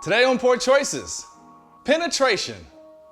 Today on Poor Choices, penetration.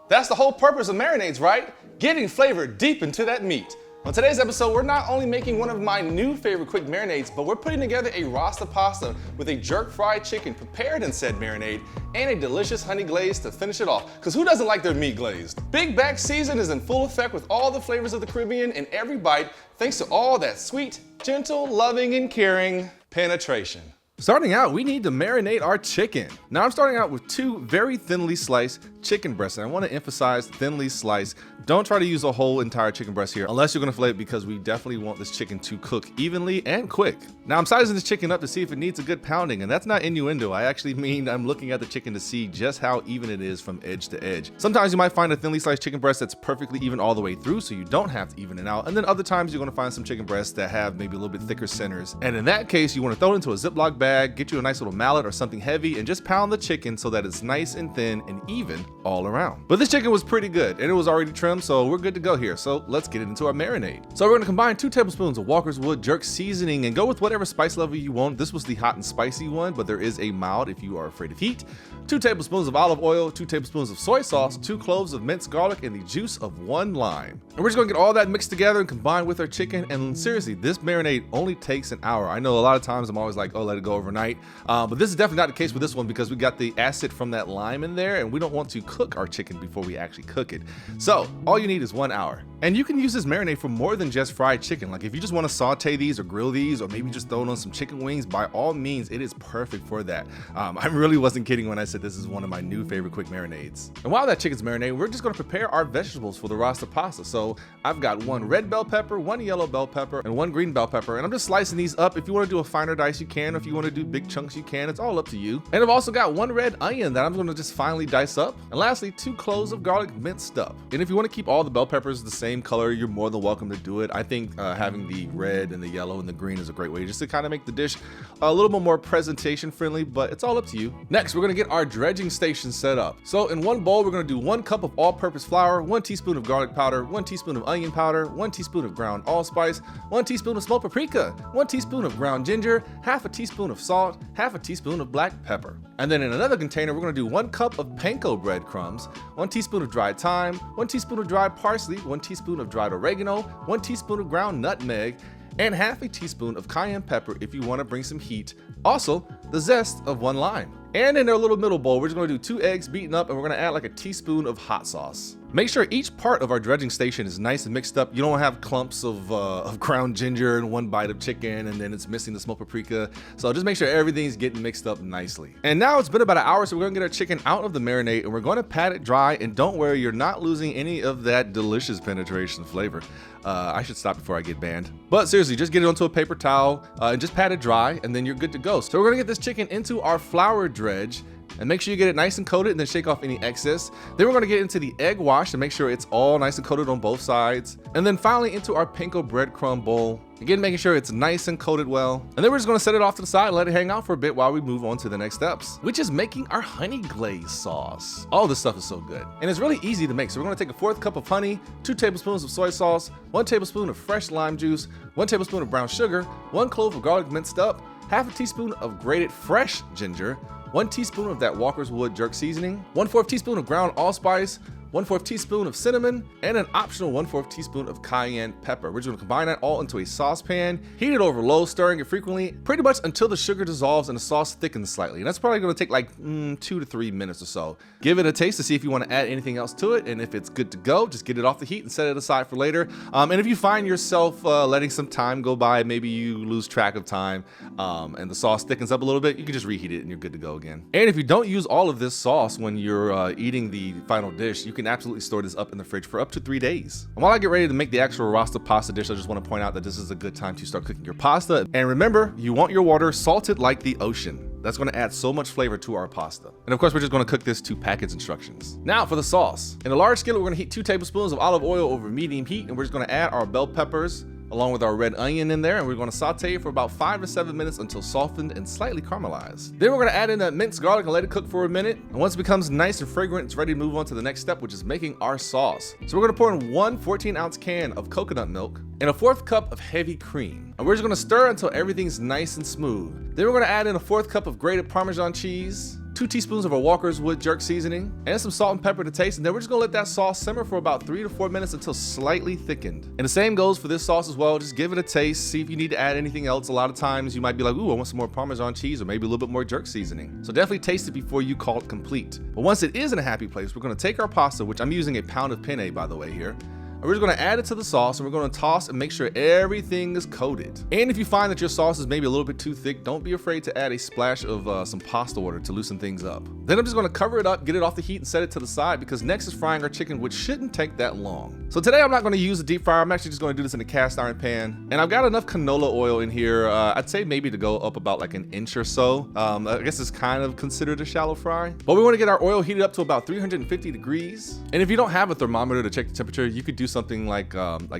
That's the whole purpose of marinades, right? Getting flavor deep into that meat. On today's episode, we're not only making one of my new favorite quick marinades, but we're putting together a Rasta pasta with a jerk fried chicken prepared in said marinade and a delicious honey glaze to finish it off. Because who doesn't like their meat glazed? Big back season is in full effect with all the flavors of the Caribbean in every bite, thanks to all that sweet, gentle, loving, and caring penetration. Starting out, we need to marinate our chicken. Now I'm starting out with two very thinly sliced chicken breasts, and I want to emphasize thinly sliced. Don't try to use a whole entire chicken breast here unless you're going to fillet it, because we definitely want this chicken to cook evenly and quick. Now I'm sizing this chicken up to see if it needs a good pounding, and that's not innuendo. I actually mean I'm looking at the chicken to see just how even it is from edge to edge. Sometimes you might find a thinly sliced chicken breast that's perfectly even all the way through, so you don't have to even it out. And then other times you're going to find some chicken breasts that have maybe a little bit thicker centers. And in that case, you want to throw it into a Ziploc bag, get you a nice little mallet or something heavy, and just pound the chicken so that it's nice and thin and even all around. But this chicken was pretty good and it was already trimmed, so we're good to go here. So let's get into our marinade. So we're going to combine 2 tablespoons of Walkerswood Jerk Seasoning and go with whatever spice level you want. This was the hot and spicy one, but there is a mild if you are afraid of heat. 2 tablespoons of olive oil, 2 tablespoons of soy sauce, 2 cloves of minced garlic, and the juice of 1 lime. And we're just going to get all that mixed together and combined with our chicken. And seriously, this marinade only takes an hour. I know a lot of times I'm always like, oh, let it go overnight. But this is definitely not the case with this one, because we got the acid from that lime in there and we don't want to cook our chicken before we actually cook it. So all you need is 1 hour. And you can use this marinade for more than just fried chicken. Like if you just want to saute these or grill these, or maybe just throw it on some chicken wings, by all means, it is perfect for that. I really wasn't kidding when I said this is one of my new favorite quick marinades. And while that chicken's marinating, we're just going to prepare our vegetables for the Rasta pasta. So I've got 1 red bell pepper, 1 yellow bell pepper, and 1 green bell pepper. And I'm just slicing these up. If you want to do a finer dice, you can. If you want to do big chunks, you can. It's all up to you. And I've also got 1 red onion that I'm going to just finely dice up. And lastly, 2 cloves of garlic minced up. And if you want to keep all the bell peppers the same color, you're more than welcome to do it. I think having the red and the yellow and the green is a great way just to kind of make the dish a little bit more presentation friendly, but it's all up to you. Next, we're going to get our dredging station set up. So in one bowl, we're going to do 1 cup of all-purpose flour, 1 teaspoon of garlic powder, 1 teaspoon of onion powder, 1 teaspoon of ground allspice, 1 teaspoon of smoked paprika, 1 teaspoon of ground ginger, half a teaspoon of salt, half a teaspoon of black pepper. And then in another container, we're going to do 1 cup of panko breadcrumbs, 1 teaspoon of dried thyme, 1 teaspoon of dried parsley, 1 teaspoon of dried oregano, 1 teaspoon of ground nutmeg, and half a teaspoon of cayenne pepper if you want to bring some heat. Also, the zest of 1 lime. And in our little middle bowl, we're just going to do 2 eggs beaten up, and we're going to add like a teaspoon of hot sauce. Make sure each part of our dredging station is nice and mixed up. You don't have clumps of ground ginger and 1 bite of chicken and then it's missing the smoked paprika. So just make sure everything's getting mixed up nicely. And now it's been about an hour, so we're going to get our chicken out of the marinade and we're going to pat it dry. And don't worry, you're not losing any of that delicious penetration flavor. I should stop before I get banned. But seriously, just get it onto a paper towel and just pat it dry, and then you're good to go. So we're going to get this chicken into our flour dredge. And make sure you get it nice and coated and then shake off any excess. Then we're going to get into the egg wash and make sure it's all nice and coated on both sides. And then finally into our panko breadcrumb bowl. Again, making sure it's nice and coated well. And then we're just going to set it off to the side and let it hang out for a bit while we move on to the next steps, which is making our honey glaze sauce. All this stuff is so good. And it's really easy to make. So we're going to take a 1/4 cup of honey, 2 tablespoons of soy sauce, 1 tablespoon of fresh lime juice, 1 tablespoon of brown sugar, 1 clove of garlic minced up, half a teaspoon of grated fresh ginger, 1 teaspoon of that Walkerswood Jerk Seasoning, 1/4 teaspoon of ground allspice, 1/4 teaspoon of cinnamon, and an optional 1/4 teaspoon of cayenne pepper. We're just gonna combine that all into a saucepan, heat it over low, stirring it frequently, pretty much until the sugar dissolves and the sauce thickens slightly. And that's probably gonna take like 2 to 3 minutes or so. Give it a taste to see if you wanna add anything else to it, and if it's good to go, just get it off the heat and set it aside for later. And if you find yourself letting some time go by, maybe you lose track of time, and the sauce thickens up a little bit, you can just reheat it and you're good to go again. And if you don't use all of this sauce when you're eating the final dish, you can absolutely store this up in the fridge for up to 3 days. And while I get ready to make the actual Rasta pasta dish, I just want to point out that this is a good time to start cooking your pasta. And remember, you want your water salted like the ocean. That's going to add so much flavor to our pasta. And of course, we're just going to cook this to package instructions. Now for the sauce. In a large skillet, we're going to heat 2 tablespoons of olive oil over medium heat, and we're just going to add our bell peppers along with our red onion in there, and we're going to saute it for about 5 to 7 minutes until softened and slightly caramelized. Then we're going to add in that minced garlic and let it cook for a minute. And once it becomes nice and fragrant, it's ready to move on to the next step, which is making our sauce. So we're going to pour in 1 14-ounce can of coconut milk and a 1/4 cup of heavy cream. And we're just going to stir until everything's nice and smooth. Then we're going to add in a 1/4 cup of grated Parmesan cheese, 2 teaspoons of our Walkerswood Jerk Seasoning, and some salt and pepper to taste, and then we're just gonna let that sauce simmer for about 3 to 4 minutes until slightly thickened. And the same goes for this sauce as well. Just give it a taste, see if you need to add anything else. A lot of times you might be like, ooh, I want some more Parmesan cheese or maybe a little bit more jerk seasoning. So definitely taste it before you call it complete. But once it is in a happy place, we're gonna take our pasta, which I'm using a pound of penne by the way here, and we're just gonna add it to the sauce, and we're gonna toss and make sure everything is coated. And if you find that your sauce is maybe a little bit too thick, don't be afraid to add a splash of some pasta water to loosen things up. Then I'm just gonna cover it up, get it off the heat, and set it to the side because next is frying our chicken, which shouldn't take that long. So today I'm not gonna use a deep fryer. I'm actually just gonna do this in a cast iron pan. And I've got enough canola oil in here, I'd say maybe to go up about like an inch or so. I guess it's kind of considered a shallow fry. But we wanna get our oil heated up to about 350 degrees. And if you don't have a thermometer to check the temperature, you could do something like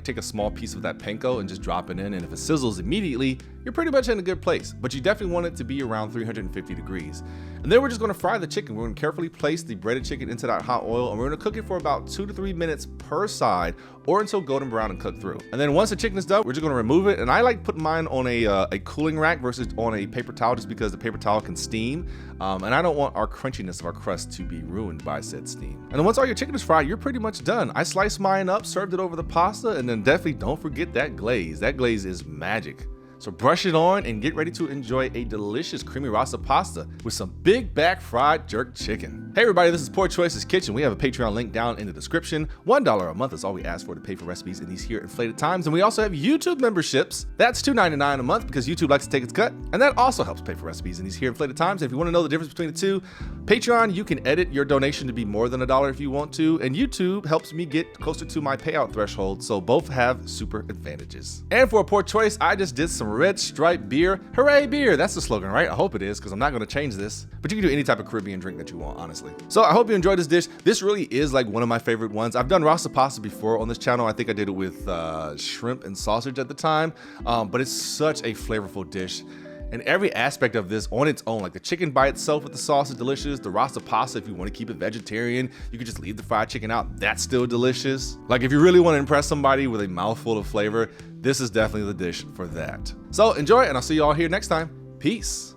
take a small piece of that panko and just drop it in, and if it sizzles immediately, you're pretty much in a good place. But you definitely want it to be around 350 degrees. And then we're just gonna fry the chicken. We're gonna carefully place the breaded chicken into that hot oil, and we're gonna cook it for about 2 to 3 minutes per side, or until golden brown and cooked through. And then once the chicken is done, we're just gonna remove it. And I like putting mine on a cooling rack versus on a paper towel, just because the paper towel can steam. And I don't want our crunchiness of our crust to be ruined by said steam. And then once all your chicken is fried, you're pretty much done. I sliced mine up, served it over the pasta, and then definitely don't forget that glaze. That glaze is magic. So brush it on and get ready to enjoy a delicious creamy Rasta pasta with some big back fried jerk chicken. Hey everybody, this is Poor Choices Kitchen. We have a Patreon link down in the description. $1 a month is all we ask for to pay for recipes in these here inflated times. And we also have YouTube memberships. That's $2.99 a month because YouTube likes to take its cut. And that also helps pay for recipes in these here inflated times. And if you want to know the difference between the two, Patreon, you can edit your donation to be more than $1 if you want to. And YouTube helps me get closer to my payout threshold. So both have super advantages. And for a poor choice, I just did some Red Stripe beer. Hooray beer! That's the slogan, right? I hope it is, because I'm not going to change this. But you can do any type of Caribbean drink that you want, honestly. So I hope you enjoyed this dish. This really is like one of my favorite ones. I've done Rasta pasta before on this channel. I think I did it with shrimp and sausage at the time. But it's such a flavorful dish. And every aspect of this on its own, like the chicken by itself with the sauce is delicious. The Rasta pasta, if you want to keep it vegetarian, you could just leave the fried chicken out. That's still delicious. Like if you really want to impress somebody with a mouthful of flavor, this is definitely the dish for that. So enjoy, and I'll see you all here next time. Peace.